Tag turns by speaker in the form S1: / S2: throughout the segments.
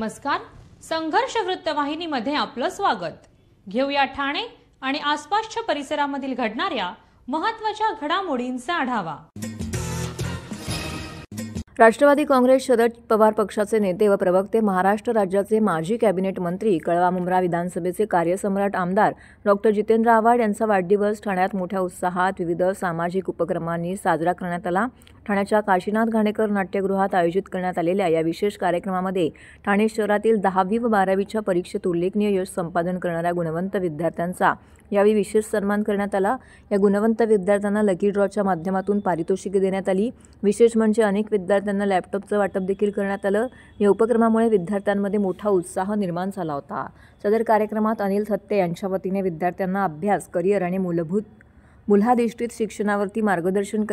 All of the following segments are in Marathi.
S1: नमस्कार. संघर्ष वृत्तवाहिनीमध्ये आपलं स्वागत. घेऊया ठाणे आणि आसपासच्या परिसरामधील घडणाऱ्या महत्त्वाच्या घडामोडींचा आढावा.
S2: राष्ट्रवादी काँग्रेस शरद पवार पक्षाचे नेते व प्रवक्ते, महाराष्ट्र राज्याचे माजी कॅबिनेट मंत्री, कळवा मुंब्रा विधानसभेचे कार्यसम्राट आमदार डॉ. जितेंद्र आव्हाड यांचा वाढदिवस ठाण्यात मोठ्या उत्साहात विविध सामाजिक उपक्रमांनी साजरा करण्यात आला. ठाण्याच्या काशीनाथ घाणेकर नाट्यगृहात आयोजित करण्यात आलेल्या या विशेष कार्यक्रमामध्ये ठाणे शहरातील 10वी व 12वीच्या परीक्षेत उल्लेखनीय यश संपादन करणाऱ्या गुणवंत विद्यार्थ्यांचा यावेळी विशेष सन्मान करण्यात आला. या गुणवंत विद्यार्थ्यांना लकी ड्रॉच्या माध्यमातून पारितोषिके देण्यात आली. विशेष म्हणजे अनेक विद्यार्थ्यांना लॅपटॉपचं वाटप देखील करण्यात आलं. या उपक्रमामुळे विद्यार्थ्यांमध्ये मोठा उत्साह निर्माण झाला होता. सदर कार्यक्रमात अनिल थत्ते यांच्या वतीने विद्यार्थ्यांना अभ्यास, करिअर आणि मूल्याधिष्ठित शिक्षणावरती मार्गदर्शन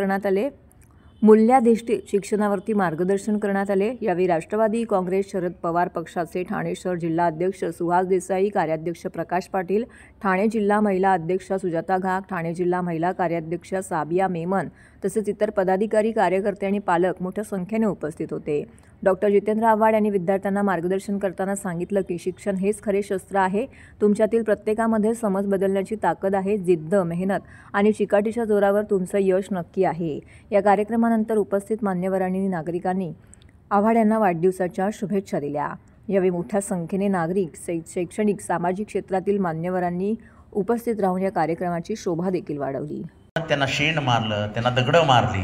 S2: करण्यात आले. यावेळी राष्ट्रवादी काँग्रेस शरद पवार पक्षाचे ठाणे शहर जिल्हा अध्यक्ष सुहास देसाई, कार्याध्यक्ष प्रकाश पाटील, ठाणे जिल्हा महिला अध्यक्षा सुजाता घाग, ठाणे जिल्हा महिला कार्याध्यक्ष साबिया मेमन तसेच इतर पदाधिकारी, कार्यकर्ते आणि पालक मोठ्या संख्येने उपस्थित होते. डॉ. जितेंद्र आव्हाड यांनी विद्यार्थ्यांना मार्गदर्शन करताना सांगितलं की शिक्षण हेच खरे शस्त्र आहे. तुमच्यातील प्रत्येकामध्ये समज बदलण्याची ताकद आहे. जिद्द, मेहनत आणि चिकाटीच्या जोरावर तुमचं यश नक्की आहे. या कार्यक्रमानंतर उपस्थित मान्यवरांनी नागरिकांनी आव्हाड यांना वाढदिवसाच्या शुभेच्छा दिल्या. यावेळी मोठ्या संख्येने नागरिक, शैक्षणिक, सामाजिक क्षेत्रातील मान्यवरांनी उपस्थित राहून या कार्यक्रमाची शोभा देखील वाढवली.
S3: त्यांना शेण मारलं, त्यांना दगडं मारली,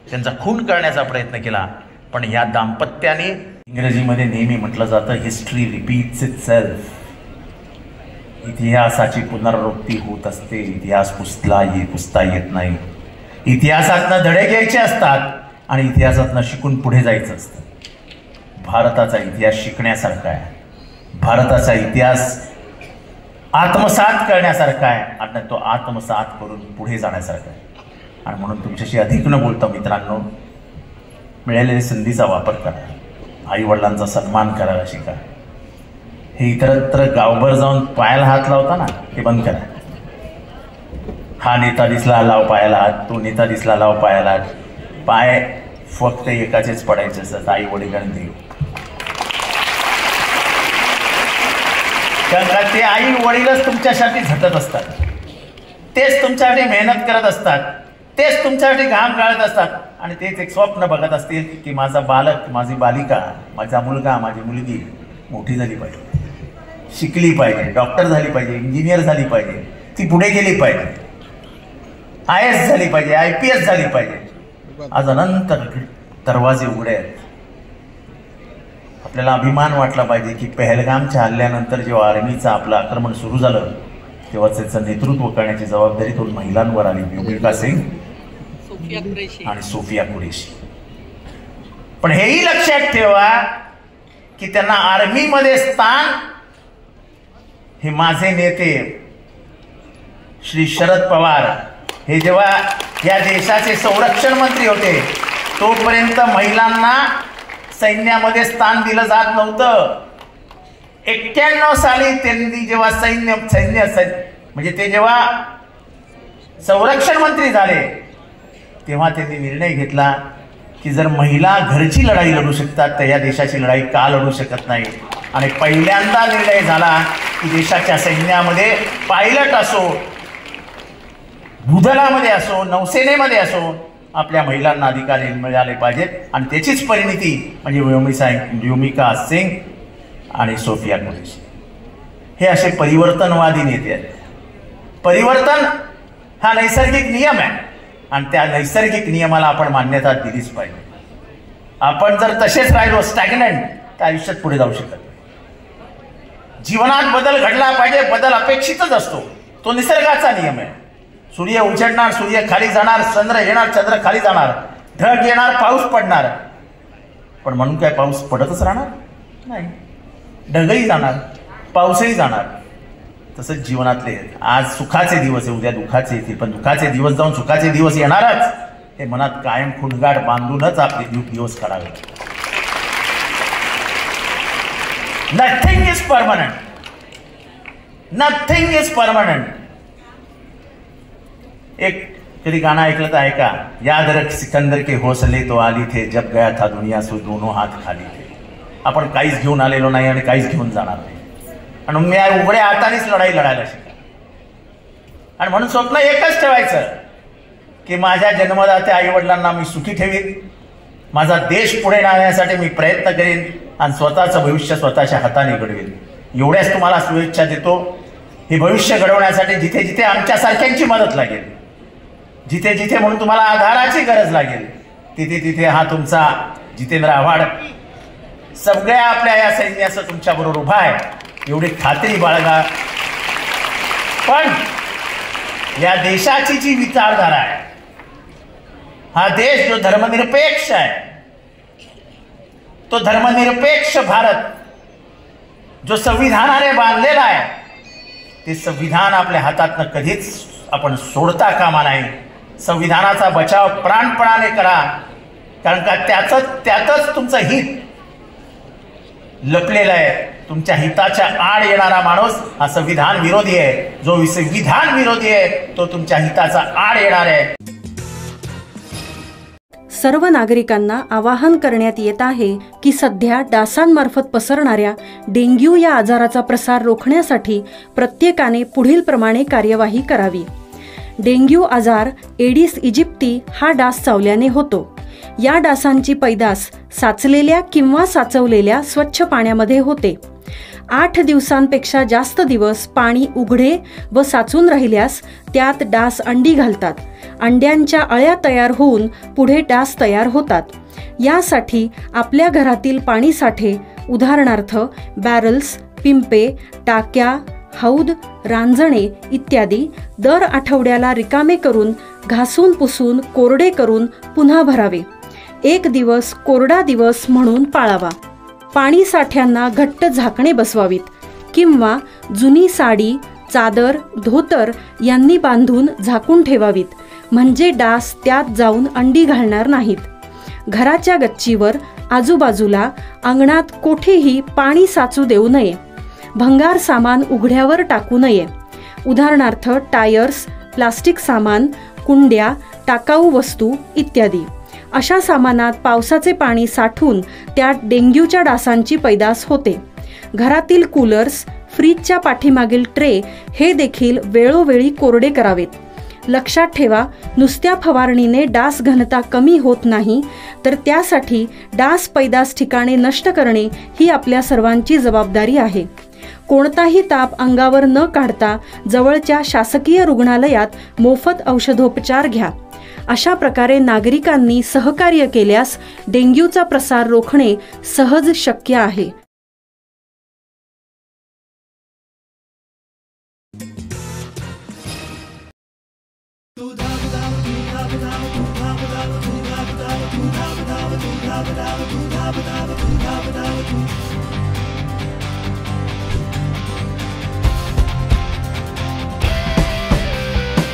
S3: त्यांचा खून करण्याचा प्रयत्न केला. पण या दाम्पत्याने, इंग्रजीमध्ये नेहमी म्हटलं जातं, हिस्ट्री रिपीट्स इटसेल्फ. इतिहासाची पुनरावृत्ती होत असते. इतिहास पुसता येत नाही. इतिहासातनं धडे घ्यायचे असतात आणि इतिहासातनं शिकून पुढे जायचं असतं. भारताचा इतिहास शिकण्यासारखा आहे. भारताचा इतिहास आत्मसात करण्यासारखा आहे आणि तो आत्मसात करून पुढे जाण्यासारखा आहे. आणि म्हणून तुमच्याशी अधिक न बोलता मित्रांनो, मिळालेल्या संधीचा वापर करा. आईवडिलांचा सन्मान करायला शिका. हे इतरत्र गावभर जाऊन पायाला हात लावता ना, ते बंद करा. हा नेता दिसला लाव पायाला हात, तो नेता दिसला लाव पायाला हात. पाय फक्त एकाचेच पडायचे असतात, आई वडील आणि देव. कारण ते आई वडीलच तुमच्यासाठी झटत असतात. तेच तुमच्यासाठी मेहनत करत असतात. तेच तुमच्यासाठी घाम गाळत असतात. आणि तेच एक स्वप्न बघत असतील की माझा बालक, माझी बालिका, माझा मुलगा, माझी मुलगी मोठी झाली पाहिजे, शिकली पाहिजे, डॉक्टर झाली पाहिजे, इंजिनियर झाली पाहिजे, ती पुढे गेली पाहिजे, IAS झाली पाहिजे, IPS झाली पाहिजे. आज अनंत दरवाजे उघडे आहेत. आपल्याला अभिमान वाटला पाहिजे की पहलगामच्या हल्ल्यानंतर जेव्हा आर्मीचं आपलं आक्रमण सुरू झालं तेव्हा त्याचं नेतृत्व करण्याची जबाबदारी 2 महिलांवर आली, मिल्खा सिंग आणि सोफिया कुरेशी. पण हेही लक्षात ठेवा की त्यांना आर्मीमध्ये स्थान हे माझे नेते श्री शरद पवार हे जेव्हा या देशाचे संरक्षण मंत्री होते तोपर्यंत महिलांना सैन्यामध्ये स्थान दिलं जात नव्हतं. 91 साली त्यांनी जेव्हा सैन्य म्हणजे ते जेव्हा संरक्षण मंत्री झाले तेव्हा त्यांनी निर्णय घेतला की जर महिला घरची लढाई लढू शकतात तर या देशाची लढाई का लढू शकत नाही. आणि पहिल्यांदा निर्णय झाला की देशाच्या सैन्यामध्ये पायलट असो, भूदलामध्ये असो, नौसेनेमध्ये असो, आपल्या महिलांना अधिकार मिळाले पाहिजेत. आणि त्याचीच परिणिती म्हणजे व्योमिका सिंग आणि सोफिया कुरेशी. हे असे परिवर्तनवादी नेते आहेत. परिवर्तन हा नैसर्गिक नियम आहे आणि त्या नैसर्गिक नियमाला आपण मान्यता दिलीच पाहिजे. आपण जर तसेच राहिलो स्टॅग्नंट तर आयुष्यात पुढे जाऊ शकत नाही. जीवनात बदल घडला पाहिजे. बदल अपेक्षितच असतो. तो निसर्गाचा नियम आहे. सूर्य उजडणार, सूर्य खाली जाणार, चंद्र येणार, चंद्र खाली जाणार, ढग येणार, पाऊस पडणार. पण म्हणून काय पाऊस पडतच राहणार नाही. ढगही जाणार, पाऊसही जाणार. तसंच जीवनातले आज सुखाचे दिवस आहे, उद्या दुःखाचे येतील. पण दुःखाचे दिवस जाऊन सुखाचे दिवस येणारच हे मनात कायम खुणगाठ बांधूनच आपले दिवस काढावे. Nothing is permanent. Nothing is permanent. एक कधी गाना ऐकलं तर ऐका. याद रख सिकंदर के हौसले तो आली थे, जब गया था दुनिया से दोनों हाथ खाली थे. आपण काहीच घेऊन आलेलो नाही आणि काहीच घेऊन जाणार नाही, आणि मी उघड्या हातानेच लढाई लढायला शिकलो. आणि म्हणून स्वप्न एकच ठेवायचं की माझ्या जन्मदात्या आई वडिलांना मी सुखी ठेवीन, माझा देश पुढे नेण्यासाठी मी प्रयत्न करेन आणि स्वतःचं भविष्य स्वतःच्या हाताने घडवेन. एवढ्याच तुम्हाला शुभेच्छा देतो. हे भविष्य घडवण्यासाठी जिथे जिथे आमच्यासारख्यांची मदत लागेल, जिथे जिथे म्हणून तुम्हाला आधाराची गरज लागेल, तिथे तिथे हा तुमचा जितेंद्र आव्हाड सगळ्या आपल्या या सैन्याचं तुमच्याबरोबर उभा आहे, एवढी खात्री बाळगा. पण या देशाची जी विचारधारा आहे, हा देश जो धर्मनिरपेक्ष आहे, तो धर्मनिरपेक्ष भारत जो संविधानाने बांधलेला आहे, ते संविधान आपल्या हातातनं कधीच आपण सोडता कामा नाही. संविधानाचा बचाव प्राणपणाने करा, कारण का त्यातच तुमचं हित लपलेलं आहे. तुमच्या हिताच्या आड येणारा माणूस हा संविधान विरोधी आहे, जो संविधान विरोधी आहे तो तुमच्या हिताचा आड येणार आहे.
S4: सर्व नागरिकांना आवाहन करण्यात येत आहे की सध्या डासांमार्फत पसरणाऱ्या डेंग्यू या आजाराचा प्रसार रोखण्यासाठी प्रत्येकाने पुढील प्रमाणे कार्यवाही करावी. डेंग्यू आजार एडिस इजिप्ती हा डास चावल्याने होतो. या डासांची पैदास साचलेल्या किंवा साचवलेल्या स्वच्छ पाण्यामध्ये होते. 8 दिवसांपेक्षा जास्त दिवस पाणी उघडे व साचून राहिल्यास त्यात डास अंडी घालतात. अंड्यांच्या अळ्या तयार होऊन पुढे डास तयार होतात. यासाठी आपल्या घरातील पाणी साठे, उदाहरणार्थ बॅरल्स, पिंपे, टाक्या, हौद, रांजणे इत्यादी दर आठवड्याला रिकामे करून घासून पुसून कोरडे करून पुन्हा भरावे. 1 दिवस कोरडा दिवस म्हणून पाळावा. पाणी साठ्यांना घट्ट झाकणे बसवावीत किंवा जुनी साडी, चादर, धोतर यांनी बांधून झाकून ठेवावीत, म्हणजे डास त्यात जाऊन अंडी घालणार नाहीत. घराच्या गच्चीवर, आजूबाजूला, अंगणात कोठेही पाणी साचू देऊ नये. भंगार सामान उघड्यावर टाकू नये, उदाहरणार्थ टायर्स, प्लास्टिक सामान, कुंड्या, टाकाऊ वस्तू इत्यादी. अशा सामानात पावसाचे पाणी साठून त्यात डेंग्यूच्या डासांची पैदास होते. घरातील कूलर्स, फ्रीजच्या पाठीमागील ट्रे हे देखील वेळोवेळी कोरडे करावेत. लक्षात ठेवा, नुसत्या फवारणीने डास घनता कमी होत नाही, तर त्यासाठी डास पैदास ठिकाणे नष्ट करणे ही आपल्या सर्वांची जबाबदारी आहे. कोणताही ताप अंगावर न काढता जवळच्या शासकीय रुग्णालयात मोफत औषधोपचार घ्या. अशा प्रकारे नागरिकांनी सहकार्य केल्यास डेंग्यूचा प्रसार रोखणे सहज शक्य आहे.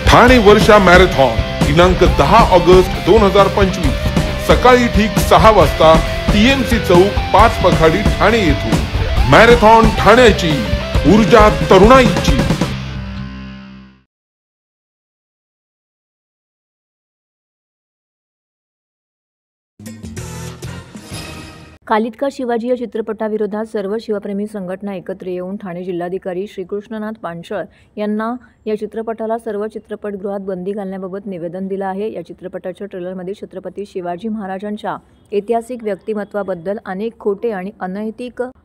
S5: ठाणे वर्षा मॅरेथॉन दिनांक 10 ऑगस्ट 2025 सकाळी ठीक 6 वाजता TMC चौक 5 पखाडी ठाणे येथून. मॅरेथॉन ठाण्याची ऊर्जा तरुणाईची.
S2: कालिटका शिवाजी या चित्रपटाविरोधात सर्व शिवप्रेमी संघटना एकत्र येऊन ठाणे जिल्हाधिकारी श्रीकृष्णनाथ पानसळ यांना या चित्रपटाला सर्व चित्रपटगृहात बंदी घालण्याबाबत निवेदन दिलं आहे. या चित्रपटाच्या ट्रेलरमध्ये छत्रपती शिवाजी महाराजांच्या ऐतिहासिक व्यक्तिमत्वाबद्दल अनेक खोटे आणि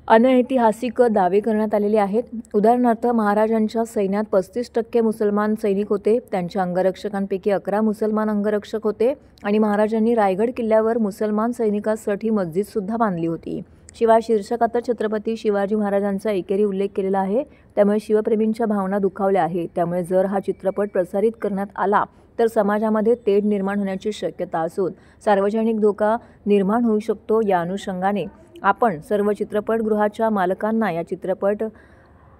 S2: अनैतिहासिक दावे करण्यात आलेले आहेत. उदाहरणार्थ, महाराजांच्या सैन्यात 35% मुसलमान सैनिक होते, त्यांच्या अंगरक्षकांपैकी 11 मुसलमान अंगरक्षक होते आणि महाराजांनी रायगड किल्ल्यावर मुसलमान सैनिकांसाठी मस्जिदसुद्धा बांधली होती. शिवाय शीर्षकातच छत्रपती शिवाजी महाराजांचा एकेरी उल्लेख केलेला आहे, त्यामुळे शिवप्रेमींच्या भावना दुखावल्या आहेत. त्यामुळे जर हा चित्रपट प्रसारित करण्यात आला तर समाजामध्ये तेढ निर्माण होण्याची शक्यता असून सार्वजनिक धोका निर्माण होऊ शकतो. या अनुषंगाने आपण सर्व चित्रपटगृहाच्या मालकांना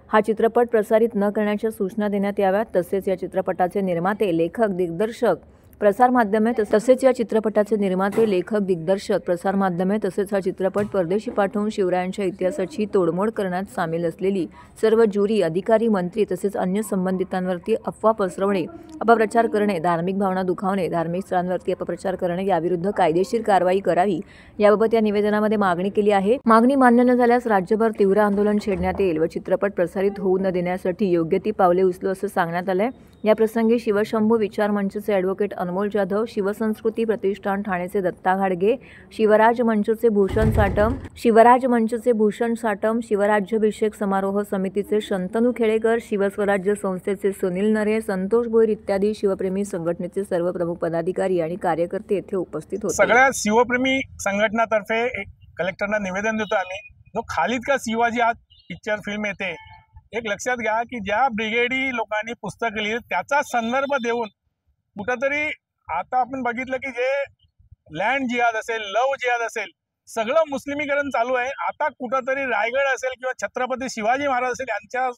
S2: हा चित्रपट प्रसारित न करण्याच्या सूचना देण्यात याव्यात. तसेच या चित्रपटाचे निर्माते, लेखक, दिग्दर्शक, प्रसारमाध्यमे तसेच या चित्रपटाचे निर्माते, लेखक, दिग्दर्शक, प्रसारमाध्यमे तसेच हा चित्रपट परदेशी पाठवून शिवरायांच्या इतिहासाची तोडमोड करण्यात सामील असलेली सर्व ज्युरी, अधिकारी, मंत्री तसेच अन्य संबंधितांवरती अफवा पसरवणे, अपप्रचार करणे, धार्मिक भावना दुखावणे, धार्मिक स्थळांवरती अपप्रचार करणे याविरुद्ध कायदेशीर कारवाई करावी याबाबत या निवेदनामध्ये मागणी केली आहे. मागणी मान्य न झाल्यास राज्यभर तीव्र आंदोलन छेडण्यात येईल व चित्रपट प्रसारित होऊ न देण्यासाठी योग्य ती पावले उचलू असं सांगण्यात आलंय. या प्रसंगी शिवशंभू विचार मंचचे ॲडव्होकेट अनमोल जाधव, शिवसंस्कृती प्रतिष्ठान ठाणेचे दत्ता घाडगे, शिवराज मंचचे भूषण साटम, शिवराज्याभिषेक समारोह समितीचे शंतनू खेडेकर, शिवस्वराज्य संस्थेचे सुनील नरे, संतोष भोईर इत्यादी शिवप्रेमी संघटनेचे सर्व प्रमुख पदाधिकारी आणि कार्यकर्ते येथे उपस्थित होते.
S6: सगळ्या शिवप्रेमी संघटनातर्फे एक कलेक्टरना निवेदन देतो आम्ही. जो खालीद का शिवाजी आज पिक्चर फिल्म येते, एक लक्षात घ्या की ज्या ब्रिगेडी लोकांनी पुस्तक लिहिली त्याचा संदर्भ देऊन कुठंतरी आता आपण बघितलं की जे लँड जिहाद असेल, लव जिहाद असेल, सगळं मुस्लिमीकरण चालू आहे. आता कुठंतरी रायगड असेल किंवा छत्रपती शिवाजी महाराज असेल यांच्या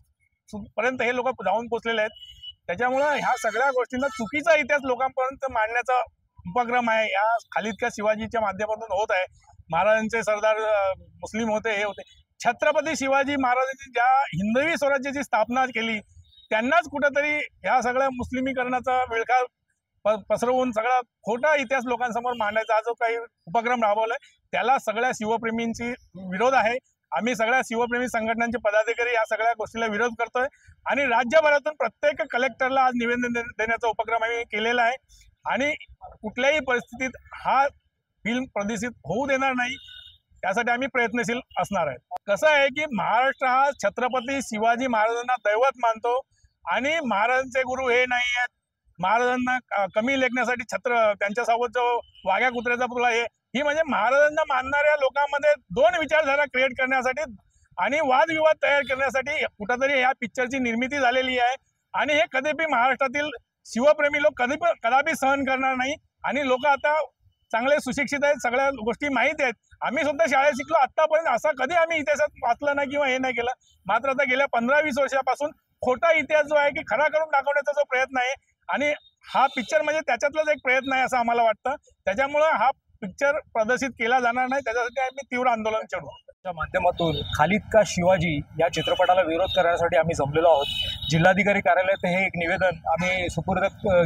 S6: पर्यंत हे लोक जाऊन पोचलेले आहेत. त्याच्यामुळं ह्या सगळ्या गोष्टींना चुकीचा इतिहास लोकांपर्यंत मांडण्याचा उपक्रम आहे या खालीद का शिवाजीच्या माध्यमातून होत आहे. महाराजांचे सरदार मुस्लिम होते, हे होते. छत्रपती शिवाजी महाराजांनी ज्या हिंदवी स्वराज्याची स्थापना केली त्यांनाच कुठंतरी ह्या सगळ्या मुस्लिमीकरणाचा विळखा पसरवून सगळा खोटा इतिहास लोकांसमोर मांडायचा जो काही उपक्रम राबवलाय त्याला सगळ्या शिवप्रेमींची विरोध आहे. आम्ही सगळ्या शिवप्रेमी संघटनांचे पदाधिकारी या सगळ्या गोष्टीला विरोध करतोय आणि राज्यभरातून प्रत्येक कलेक्टरला आज निवेदन देण्याचा उपक्रम आम्ही केलेला आहे आणि कुठल्याही परिस्थितीत हा फिल्म प्रदर्शित होऊ देणार नाही, त्यासाठी आम्ही प्रयत्नशील असणार आहे. कसं आहे की महाराष्ट्र हा छत्रपती शिवाजी महाराजांना दैवत मानतो आणि महाराजांचे गुरु हे नाही आहेत. महाराजांना कमी लेखण्यासाठी त्यांच्यासोबत जो वाघ्या कुत्र्याचा पुतळा ही म्हणजे महाराजांना मानणाऱ्या लोकांमध्ये दोन विचारधारा क्रिएट करण्यासाठी आणि वादविवाद तयार करण्यासाठी कुठंतरी या पिक्चरची निर्मिती झालेली आहे आणि हे कधीही महाराष्ट्रातील शिवप्रेमी लोक कदापि सहन करणार नाही. आणि लोक आता चांगले सुशिक्षित आहेत, सगळ्या गोष्टी माहिती आहेत. आम्ही सुद्धा शाळेत शिकलो, आतापर्यंत असा कधी आम्ही इतिहासात वाचलं नाही किंवा हे नाही केलं. मात्र आता गेल्या 15-20 वर्षापासून खोटा इतिहास जो आहे की खरा करून दाखवण्याचा जो प्रयत्न आहे आणि हा पिक्चर म्हणजे त्याच्यातलाच एक प्रयत्न आहे असं आम्हाला वाटतं. त्याच्यामुळं हा पिक्चर प्रदर्शित केला जाणार नाही, त्याच्यासाठी आम्ही तीव्र आंदोलन छेडू.
S7: च्या माध्यमातून खालीद का शिवाजी या चित्रपटाला विरोध करण्यासाठी आम्ही जमलेलो आहोत. जिल्हाधिकारी कार्यालयात हे एक निवेदन आम्ही सुपूर्द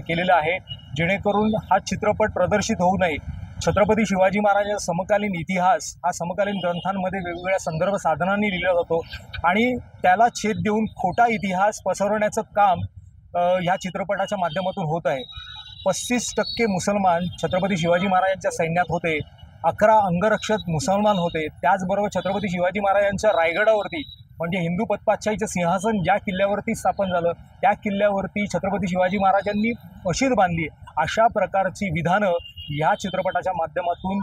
S7: केलेलं आहे जेणेकरून हा चित्रपट प्रदर्शित होऊ नये. छत्रपती शिवाजी महाराजांचा समकालीन इतिहास हा समकालीन ग्रंथांमध्ये वेगवेगळ्या संदर्भ साधनांनी लिहिला जातो आणि त्याला छेद देऊन खोटा इतिहास पसरवण्याचं काम ह्या चित्रपटाच्या माध्यमातून होत आहे. 35% मुसलमान छत्रपती शिवाजी महाराजांच्या सैन्यात होते, 11 अंगरक्षक मुसलमान होते. त्याचबरोबर छत्रपती शिवाजी महाराजांच्या रायगडावरती म्हणजे हिंदू पदपातशाहीचं सिंहासन ज्या किल्ल्यावरती स्थापन झालं त्या किल्ल्यावरती छत्रपती शिवाजी महाराजांनी मशीद बांधली. अशा प्रकारची विधानं ह्या चित्रपटाच्या माध्यमातून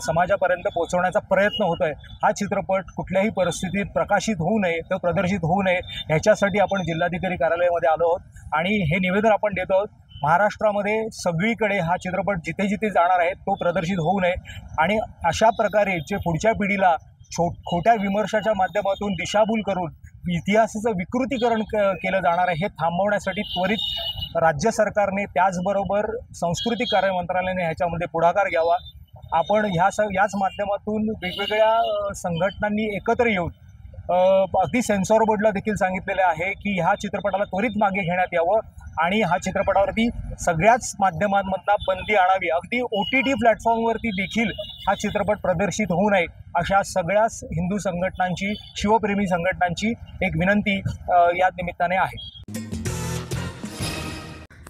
S7: समाजापर्यंत पोहोचवण्याचा प्रयत्न होत आहे. हा चित्रपट कुठल्याही परिस्थितीत प्रकाशित होऊ नये, तर प्रदर्शित होऊ नये ह्याच्यासाठी आपण जिल्हाधिकारी कार्यालयामध्ये आलो आहोत आणि हे निवेदन आपण देत आहोत. महाराष्ट्रामध्ये सगळीकडे हा चित्रपट जिथे जिथे जाणार आहे तो प्रदर्शित होऊ नये आणि अशा प्रकारे जे पुढच्या पिढीला खोट्या विमर्शाच्या माध्यमातून दिशाभूल करून इतिहासाचं विकृतीकरण केलं जाणार आहे हे थांबवण्यासाठी त्वरित राज्य सरकारने त्याचबरोबर सांस्कृतिक कार्य मंत्रालयाने ह्याच्यामध्ये पुढाकार घ्यावा. आपण याच माध्यमातून वेगवेगळ्या संघटनांनी एकत्र येऊन अगदी सेन्सॉर बोर्डला देखील सांगितलेले आहे की ह्या चित्रपटाला त्वरित मागे घेण्यात यावं आणि हा चित्रपटावरती सगळ्याच माध्यमांमधनं बंदी आणावी. अगदी OTT प्लॅटफॉर्मवरती देखील हा चित्रपट प्रदर्शित होऊ नये अशा सगळ्याच हिंदू संघटनांची, शिवप्रेमी संघटनांची एक विनंती या निमित्ताने आहे.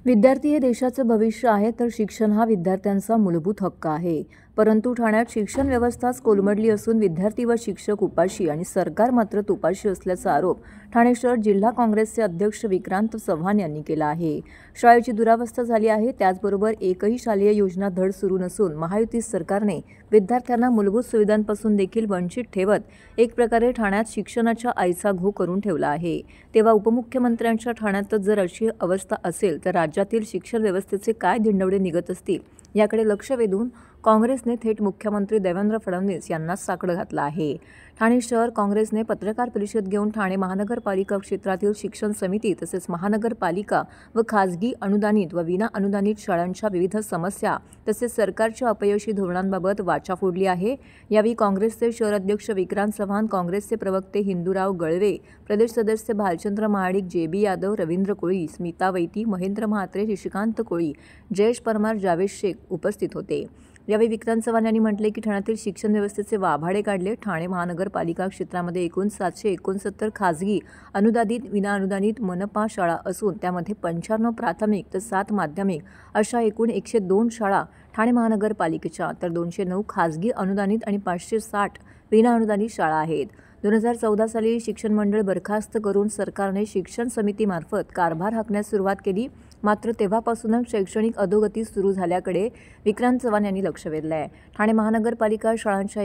S2: विद्यार्थी हे देशाचं भविष्य आहे, तर शिक्षण हा विद्यार्थ्यांचा मूलभूत हक्क आहे. परंतु ठाण्यात शिक्षण व्यवस्थाच कोलमडली असून विद्यार्थी व शिक्षक उपाशी आणि सरकार मात्र तुपाशी असल्याचा आरोप ठाणे शहर जिल्हा काँग्रेसचे अध्यक्ष विक्रांत चव्हाण यांनी केला आहे. शाळेची दुरावस्था झाली आहे, त्याचबरोबर एकही शालेय योजना धड सुरू नसून महायुती सरकारने विद्यार्थ्यांना मूलभूत सुविधांपासून देखील वंचित ठेवत एक प्रकारे ठाण्यात शिक्षणाच्या आईचा घो करून ठेवला आहे. तेव्हा उपमुख्यमंत्र्यांच्या ठाण्यातच जर अशी अवस्था असेल तर राज्यातील शिक्षण व्यवस्थेचे काय धिंडवडे निघत असतील याकडे लक्ष वेधून काँग्रेसने थेट मुख्यमंत्री देवेंद्र फडणवीस यांनाच साकडं घातलं आहे. ठाणे शहर काँग्रेसने पत्रकार परिषद घेऊन ठाणे महानगरपालिका क्षेत्रातील शिक्षण समिती तसेच महानगरपालिका व खासगी अनुदानित व विना अनुदानित शाळांच्या विविध समस्या तसेच सरकारच्या अपयशी धोरणांबाबत वाचा फोडली आहे. यावेळी काँग्रेसचे शहर अध्यक्ष विक्रांत चव्हाण, काँग्रेसचे प्रवक्ते हिंदूराव गळवे, प्रदेश सदस्य भालचंद्र महाडिक, JB यादव, रवींद्र कोळी, स्मिता वैती, महेंद्र म्हात्रे, शशिकांत कोळी, जयेश परमार, जावेद शेख उपस्थित होते. यावेळी विक्रांत चव्हाण यांनी म्हटले की ठाण्यातील शिक्षण व्यवस्थेचे वाभाडे काढले. ठाणे महानगरपालिका क्षेत्रामध्ये एकूण 769 खासगी अनुदानित विना अनुदानित मनपा शाळा असून त्यामध्ये 95 प्राथमिक तर 7 माध्यमिक अशा एकूण 102 शाळा ठाणे महानगरपालिकेच्या तर 209 खासगी अनुदानित आणि 560 विना अनुदानित शाळा आहेत. 2014 साली शिक्षण मंडळ बरखास्त करून सरकारने शिक्षण समितीमार्फत कारभार हाकण्यास सुरुवात केली. मात्र तेव्हापासूनच शैक्षणिक अधोगती सुरू झाल्याकडे विक्रांत चव्हाण यांनी लक्ष वेधलं आहे. ठाणे महानगरपालिका शाळांच्या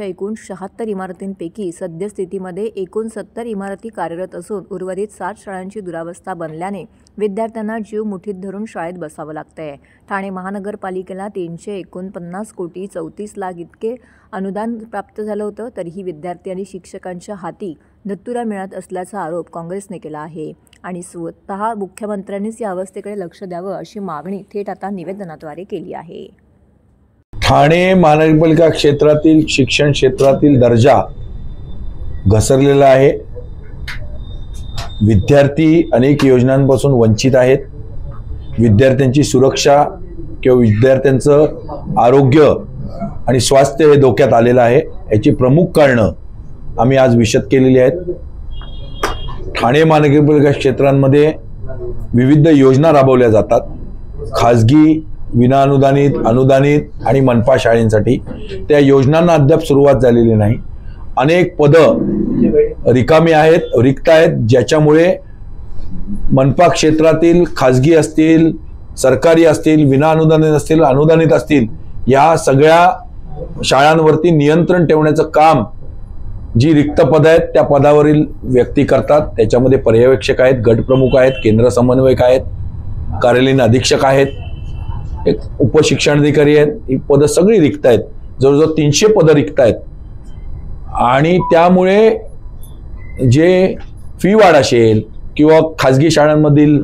S2: एकूण 76 इमारतींपैकी सद्यस्थितीमध्ये एकूण 70 इमारती कार्यरत असून उर्वरित 7 शाळांची दुरावस्था बनल्याने विद्यार्थ्यांना जीव मुठीत धरून शाळेत बसावं लागतंय. ठाणे महानगरपालिकेला 349 कोटी 34 लाख इतके अनुदान प्राप्त झालं होतं, तरीही विद्यार्थी आणि शिक्षकांच्या हाती दत्तुरा मिळत असल्याचा आरोप काँग्रेसने केला आहे आणि स्वतः मुख्यमंत्र्यांनीच या अवस्थेकडे लक्ष द्यावं अशी मागणी थेट आता निवेदनाद्वारे केली आहे.
S8: ठाणे महानगरपालिका क्षेत्रातील शिक्षण क्षेत्रातील दर्जा घसरलेला आहे. विद्यार्थी अनेक योजनांपासून वंचित आहेत. विद्यार्थ्यांची सुरक्षा किंवा विद्यार्थ्यांचं आरोग्य आणि स्वास्थ्य हे धोक्यात आलेलं आहे. याची प्रमुख कारणं आम्ही आज विशद केलेली आहेत. ठाणे महानगरपालिका क्षेत्रांमध्ये विविध योजना राबवल्या जातात. खाजगी, विना अनुदानित, अनुदानित आणि मनपा शाळेंसाठी त्या योजनांना अद्याप सुरुवात झालेली नाही. अनेक पदं रिकामी आहेत, रिक्त आहेत, ज्याच्यामुळे मनपा क्षेत्रातील खाजगी असतील, सरकारी असतील, विना अनुदानित असतील, अनुदानित असतील, या सगळ्या शाळांवरती नियंत्रण ठेवण्याचं काम जी रिक्त पद आहेत त्या पदावरील व्यक्ती करतात. त्याच्यामध्ये पर्यवेक्षक आहेत, गटप्रमुख आहेत, केंद्र समन्वयक आहेत, कार्यालयीन अधीक्षक आहेत, एक उपशिक्षणाधिकारी आहेत. ही पदं सगळी रिक्त आहेत. जवळजवळ 300 पदं रिक्त आहेत आणि त्यामुळे जे फी वाढ असेल किंवा खाजगी शाळांमधील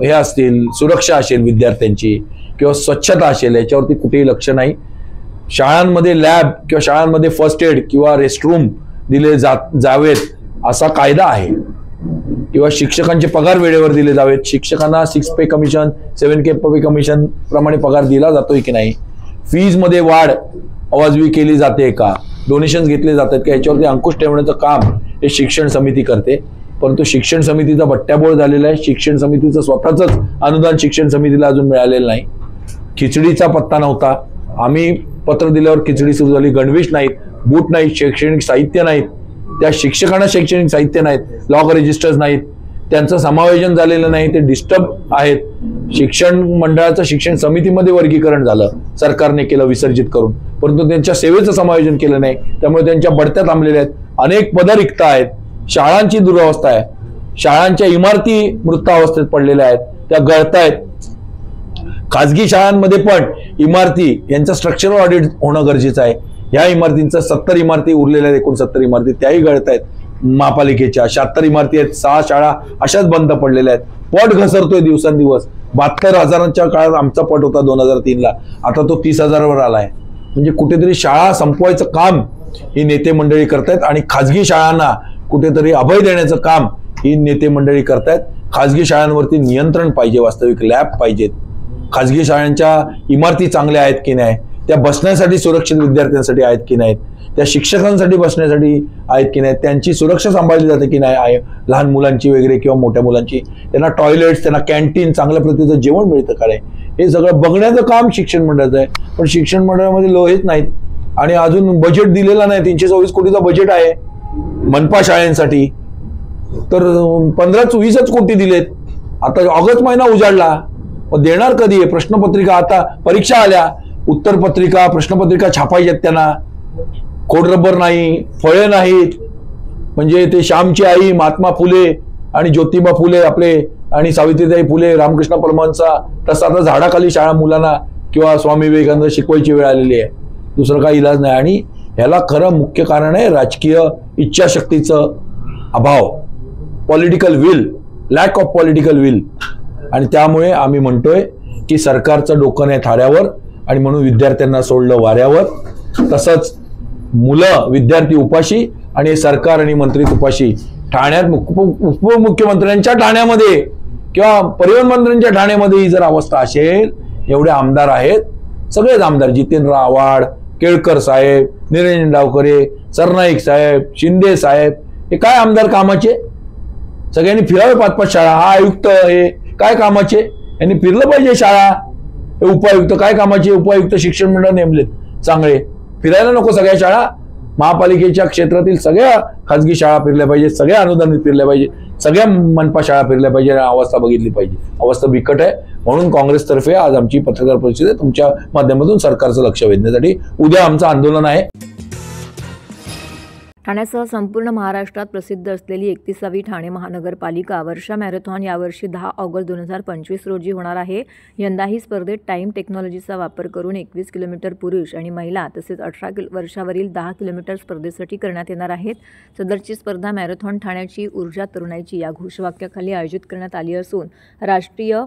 S8: हे असतील, सुरक्षा असेल विद्यार्थ्यांची किंवा स्वच्छता असेल, याच्यावरती कुठेही लक्ष नाही. शाळांमध्ये लॅब किंवा शाळांमध्ये फर्स्ट एड किंवा रेस्टरूम दिले जावेत असा कायदा आहे किंवा शिक्षकांचे पगार वेळेवर दिले जावेत. शिक्षकांना 6 पे कमिशन, 7K पे कमिशन प्रमाणे पगार दिला जातोय की नाही, फीजमध्ये वाढ अवाजवी केली जाते का, डोनेशन्स घेतले जातात का, याच्यावरती अंकुश ठेवण्याचं काम हे शिक्षण समिती करते. परंतु शिक्षण समितीचा बट्ट्याबोळ झालेला आहे. शिक्षण समितीचं स्वतःच अनुदान शिक्षण समितीला अजून मिळालेलं नाही. खिचडीचा पत्ता नव्हता. आम्ही पत्र दिल्यावर खिचडी सुरू झाली. गणवेश नाहीत, बूट नाहीत, शैक्षणिक साहित्य नाहीत, त्या शिक्षकांना शैक्षणिक साहित्य नाहीत, लॉग रजिस्टर्स नाहीत, त्यांचं समायोजन झालेलं नाही, ते डिस्टर्ब आहेत. शिक्षण मंडळाचं शिक्षण समितीमध्ये वर्गीकरण झालं, सरकारने केलं विसर्जित करून, परंतु त्यांच्या सेवेचं समायोजन केलं नाही. त्यामुळे त्यांच्या बढत्या थांबलेल्या आहेत. अनेक पदं रिक्त आहेत. शाळांची दुरावस्था आहे. शाळांच्या इमारती मृत अवस्थेत पडलेल्या आहेत, त्या गळतायत. खाजगी शाळांमध्ये पण इमारती यांचं स्ट्रक्चरल ऑडिट होणं गरजेचं आहे. ह्या इमारतींचं 70 इमारती उरलेल्या आहेत, एकूण 70 इमारती त्याही गळत आहेत. महापालिकेच्या 76 इमारती आहेत, 6 शाळा अशाच बंद पडलेल्या आहेत. पट घसरतोय दिवसांदिवस. 72,000च्या काळात आमचा पट होता 2003ला, आता तो 30,000वर आलाय. म्हणजे कुठेतरी शाळा संपवायचं काम ही नेते मंडळी करतायत आणि खाजगी शाळांना कुठेतरी अभय देण्याचं काम ही नेते मंडळी करतायत. खाजगी शाळांवरती नियंत्रण पाहिजे, वास्तविक लॅब पाहिजेत. खाजगी शाळांच्या इमारती चांगल्या आहेत की नाही, त्या बसण्यासाठी सुरक्षित विद्यार्थ्यांसाठी आहेत की नाहीत, त्या शिक्षकांसाठी बसण्यासाठी आहेत की नाही, त्यांची सुरक्षा सांभाळली जाते की नाही आहे, लहान मुलांची वगैरे किंवा मोठ्या मुलांची, त्यांना टॉयलेट्स, त्यांना कॅन्टीन, चांगल्या प्रतीचं जेवण मिळतं का नाही, हे सगळं बघण्याचं काम शिक्षण मंडळाचं आहे. पण शिक्षण मंडळामध्ये हेच नाहीत आणि अजून बजेट दिलेला नाही. 324 कोटीचा बजेट आहे मनपा शाळांसाठी, तर 15-20च कोटी दिलेत. आता ऑगस्ट महिना उजाडला, मग देणार कधी आहे? प्रश्नपत्रिका, आता परीक्षा आल्या, उत्तरपत्रिका, प्रश्नपत्रिका छापायच्यात, त्यांना खोडरबर नाही, फळे नाहीत. म्हणजे ते श्यामची आई, महात्मा फुले आणि ज्योतिबा फुले आपले आणि सावित्रीबाई फुले, रामकृष्ण परमहंसा, तसं आता झाडाखाली शाळा मुलांना किंवा स्वामी विवेकानंद शिकवायची वेळ आलेली आहे. दुसरं काही इलाज नाही. आणि ह्याला खरं मुख्य कारण आहे राजकीय इच्छाशक्तीचं अभाव, political will, lack of political will. आणि त्यामुळे आम्ही म्हणतोय की सरकारचं डोकं नाही थाऱ्यावर आणि म्हणून विद्यार्थ्यांना सोडलं वाऱ्यावर. तसंच मुलं विद्यार्थी उपाशी आणि सरकार आणि मंत्री उपाशी. ठाण्यात उपमुख्यमंत्र्यांच्या ठाण्यामध्ये किंवा परिवहन मंत्र्यांच्या ठाण्यामध्ये ही जर अवस्था असेल, एवढे आमदार आहेत, सगळेच आमदार, जितेंद्र आव्हाड, केळकर साहेब, निरंजन डावखरे, सरनाईक साहेब, शिंदे साहेब, हे काय आमदार कामाचे? सगळ्यांनी फिरावे 5-5 शाळा. हा आयुक्त हे काय कामाचे? यांनी फिरलं पाहिजे शाळा. हे उपायुक्त काय कामाचे? उपायुक्त शिक्षण मंडळ नेमलेत चांगले, फिरायला नको सगळ्या शाळा? महापालिकेच्या क्षेत्रातील सगळ्या खाजगी शाळा फिरल्या पाहिजे, सगळ्या अनुदानित फिरल्या पाहिजे, सगळ्या मनपा शाळा फिरल्या पाहिजे आणि अवस्था बघितली पाहिजे. अवस्था बिकट आहे. म्हणून काँग्रेसतर्फे आज आमची पत्रकार परिषद आहे, तुमच्या माध्यमातून सरकारचं लक्ष वेधण्यासाठी. उद्या आमचं आंदोलन आहे.
S2: ठाण्यासह संपूर्ण महाराष्ट्रात प्रसिद्ध असलेली 31वी ठाणे महानगरपालिका वर्षा मॅरेथॉन यावर्षी 10 ऑगस्ट 2025 रोजी होणार आहे. यंदाही स्पर्धेत टाईम टेक्नॉलॉजीचा वापर करून 21 किलोमीटर पुरुष आणि महिला तसेच 18 वर्षावरील 10 किलोमीटर स्पर्धेसाठी करण्यात येणार आहेत. सदरची स्पर्धा मॅरेथॉन ठाण्याची ऊर्जा तरुणाईची या घोषवाक्याखाली आयोजित करण्यात आली असून राष्ट्रीय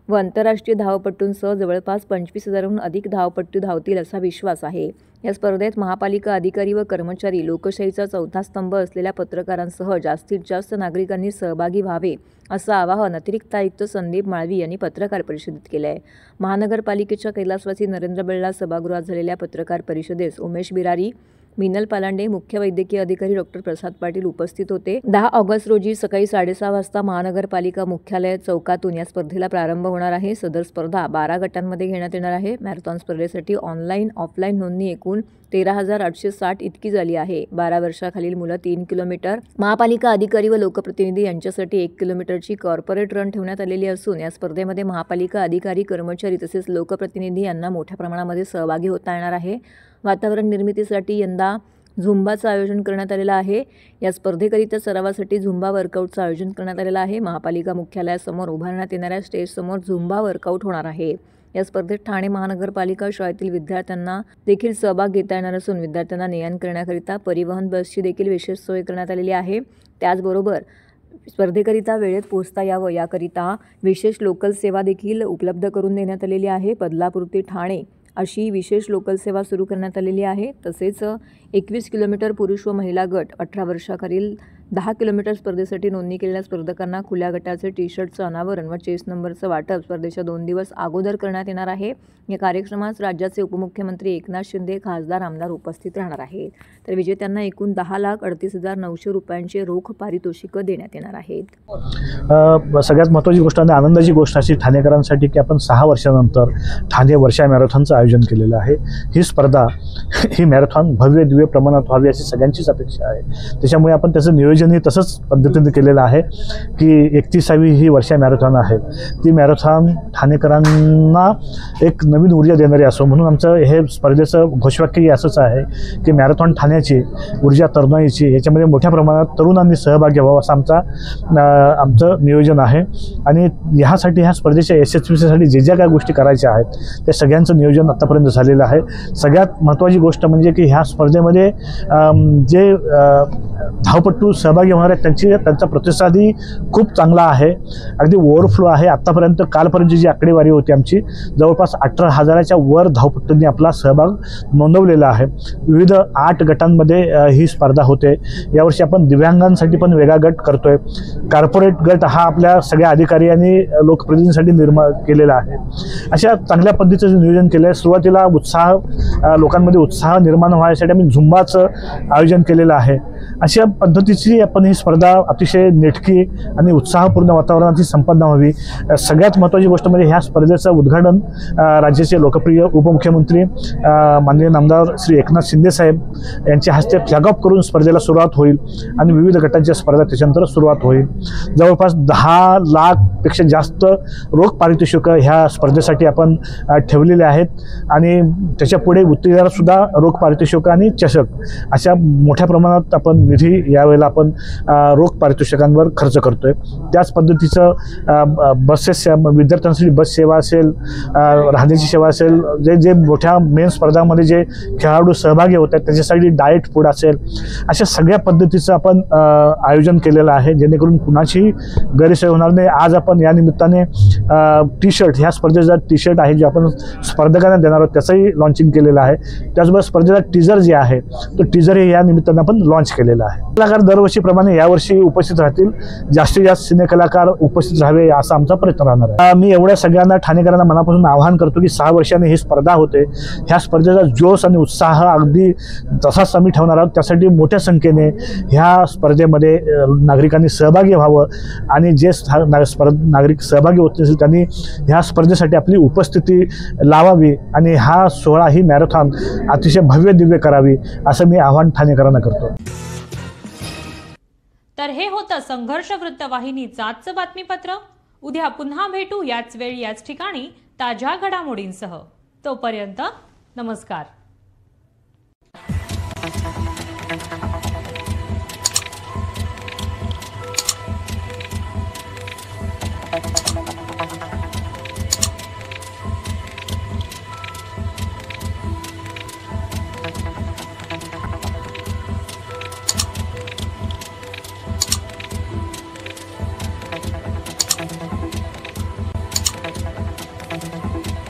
S2: व आंतरराष्ट्रीय धावपटूंसह जवळपास 25,000हून अधिक धावपटू धावतील असा विश्वास आहे. या स्पर्धेत महापालिका अधिकारी व कर्मचारी, लोकशाहीचा चौथा स्तंभ असलेल्या पत्रकारांसह जास्तीत जास्त नागरिकांनी सहभागी व्हावे असं आवाहन अतिरिक्त आयुक्त संदीप माळवी यांनी पत्रकार परिषदेत केलं आहे. महानगरपालिकेच्या कैलासवासी नरेंद्र बिर्ला सभागृहात झालेल्या पत्रकार परिषदेस उमेश बिरारी, मिनल पालांडे, मुख्य वैद्यकीय अधिकारी डॉक्टर प्रसाद पाटील उपस्थित होते. 10 ऑगस्ट रोजी सकाळी 6:30 वाजता महानगरपालिका मुख्यालय चौकातून या स्पर्धेला प्रारंभ होणार आहे. सदर स्पर्धा 12 गटांमध्ये घेण्यात येणार आहे. मॅरेथॉन स्पर्धेसाठी ऑनलाईन ऑफलाईन नोंदणी एकूण 13,860 इतकी झाली आहे. 12 वर्षाखालील मुलं 3 किलोमीटर, महापालिका अधिकारी व लोकप्रतिनिधी यांच्यासाठी 1 किलोमीटरची कॉर्पोरेट रन ठेवण्यात आलेली असून या स्पर्धेमध्ये महापालिका अधिकारी, कर्मचारी तसेच लोकप्रतिनिधी यांना मोठ्या प्रमाणामध्ये सहभागी होता येणार आहे. वातावरण निर्मितीसाठी यंदा झुंबाचं आयोजन करण्यात आलेलं आहे. या स्पर्धेकरिता सरावासाठी झुंबा वर्कआउटचं आयोजन करण्यात आलेलं आहे. महापालिका मुख्यालयासमोर उभारण्यात येणाऱ्या स्टेजसमोर झुंबा वर्कआउट होणार आहे. या स्पर्धेत ठाणे महानगरपालिका शाळेतील विद्यार्थ्यांना देखील सहभाग घेता येणार असून विद्यार्थ्यांना ने-आण करण्याकरिता परिवहन बसची देखील विशेष सोय करण्यात आलेली आहे. त्याचबरोबर स्पर्धेकरिता वेळेत पोहोचता यावं याकरिता विशेष लोकल सेवा देखील उपलब्ध करून देण्यात आलेली आहे. बदलापूर ते ठाणे अशी विशेष लोकल सेवा सुरू करण्यात आलेली आहे. तसेच 21 किलोमीटर पुरुष व महिला गट, 18 वर्षाखालील 10 किलोमीटर स्पर्धेसाठी नोंदणी केलेल्या स्पर्धकांना खुल्या गटाचे टी-शर्टचं अनावरण व चेस नंबरचं वाटप स्पर्धेच्या 2 दिवस अगोदर करण्यात येणार आहे. या कार्यक्रमात राज्याचे उपमुख्यमंत्री एकनाथ शिंदे, खासदार, आमदार उपस्थित राहणार आहेत. तर विजेत्यांना एकूण 10,38,900 रुपयांचे रोख पारितोषिकं देण्यात येणार आहेत.
S9: सगळ्यात महत्त्वाची गोष्ट आणि आनंदाची गोष्ट अशी ठाणेकरांसाठी की आपण 6 वर्षानंतर ठाणे वर्षा मॅरेथॉनचं आयोजन केलेलं आहे. ही स्पर्धा, ही मॅरेथॉन भव्य दिव्य प्रमाणात व्हावी अशी सगळ्यांचीच अपेक्षा आहे. त्याच्यामुळे आपण त्याचं नियोजनही तसंच पद्धतीने केलेलं आहे की 31वी ही वर्षा मॅरेथॉन आहे. ती मॅरेथॉन ठाणेकरांना एक नवीन ऊर्जा देणारी असो म्हणून आमचं हे स्पर्धेचं घोषवाक्यही असंच आहे की मॅरेथॉन ठाण्याची ऊर्जा तरुणाईची, याच्यामध्ये मोठ्या प्रमाणात तरुणांनी सहभाग घ्यावा असं आमचं नियोजन आहे. आणि ह्यासाठी ह्या स्पर्धेच्या यशस्वीतेसाठी ज्या काय गोष्टी करायच्या आहेत त्या सगळ्यांचं नियोजन आत्तापर्यंत झालेलं आहे. सगळ्यात महत्त्वाची गोष्ट म्हणजे की ह्या स्पर्धेमध्ये जे धावपटू सहभागी होणार आहेत त्यांचा प्रतिसादही खूप चांगला आहे. अगदी ओव्हरफ्लो आहे. आत्तापर्यंत कालपर्यंतची जी आकडेवारी होती आमची, जवळपास 18,000च्या वर धावपटूंनी आपला सहभाग नोंदवलेला आहे. विविध 8 गटांमध्ये ही स्पर्धा होते. यावर्षी आपण दिव्यांगांसाठी पण वेगळा गट करतोय. कॉर्पोरेट गट हा आपल्या सगळ्या अधिकारी आणि लोकप्रतिनिधींसाठी निर्माण केलेला आहे. अशा चांगल्या पद्धतीचं नियोजन केलं आहे. सुरुवातीला लोकांमध्ये उत्साह निर्माण व्हायसाठी आम्ही झुंबाचं आयोजन केलेलं आहे. अशा पद्धतीची आपण ही स्पर्धा अतिशय नेटकी आणि उत्साहपूर्ण वातावरणात संपन्न व्हावी. सगळ्यात महत्त्वाची गोष्ट म्हणजे ह्या स्पर्धेचं उद्घाटन राज्याचे लोकप्रिय उपमुख्यमंत्री माननीय नामदार श्री एकनाथ शिंदे साहेब यांच्या हस्ते फ्लॅग ऑफ करून स्पर्धेला सुरुवात होईल आणि विविध गटांच्या स्पर्धा त्याच्यानंतर सुरुवात होईल. जवळपास 10 लाखपेक्षा जास्त रोख पारितोषिकं ह्या स्पर्धेसाठी आपण ठेवलेले आहेत आणि त्याच्या पुढे उत्तेजनासुद्धा रोख पारितोषिकं आणि चषक अशा मोठ्या प्रमाणात आपण निधी यावेळेला आपण रोख पारितोषिकांवर खर्च करतोय. त्याच पद्धतीचं बसेस, विद्यार्थ्यांसाठी बस सेवा असेल, राहण्याची सेवा असेल, जे मोठ्या मेन स्पर्धांमध्ये जे खेळाडू सहभागी होत आहेत त्याच्यासाठी डाएट फूड असेल, अशा सगळ्या पद्धतीचं आपण आयोजन केलेलं आहे जेणेकरून कुणाची गैरसोय होणार नाही. आज आपण या निमित्ताने टी शर्ट, ह्या स्पर्धेचा टी शर्ट आहे जे आपण स्पर्धकांना देणार आहोत त्याचंही लॉन्चिंग केलेलं आहे. त्याचबरोबर स्पर्धेचा टीजर जे आहे तो टीजरही या निमित्तानं आपण लॉन्च केलेला आहे. कलाकार दरवर्षीप्रमाणे यावर्षी उपस्थित राहतील, जास्तीत जास्त सिने कलाकार उपस्थित राहावे असा आमचा प्रयत्न राहणार आहे. मी एवढ्या सगळ्यांना ठाणेकरांना मनापासून आवाहन करतो की 6 वर्षांनी ही स्पर्धा होते. ह्या स्पर्धेचा जोश आणि उत्साह अगदी तसाच आम्ही ठेवणार आहोत. त्यासाठी मोठ्या संख्येने ह्या स्पर्धेमध्ये नागरिकांनी सहभागी व्हावं आणि जे नागरिक सहभागी होत नसतील त्यांनी ह्या स्पर्धेसाठी आपली उपस्थिती लावावी आणि हा सोहळा, ही मॅरेथॉन अतिशय भव्य दिव्य करावी असं मी आवाहन ठाणेकरांना करतो.
S1: तर हे होतं संघर्ष वृत्तवाहिनीचं आजचं बातमीपत्र. उद्या पुन्हा भेटू याच वेळी याच ठिकाणी ताज्या घडामोडींसह. तोपर्यंत नमस्कार.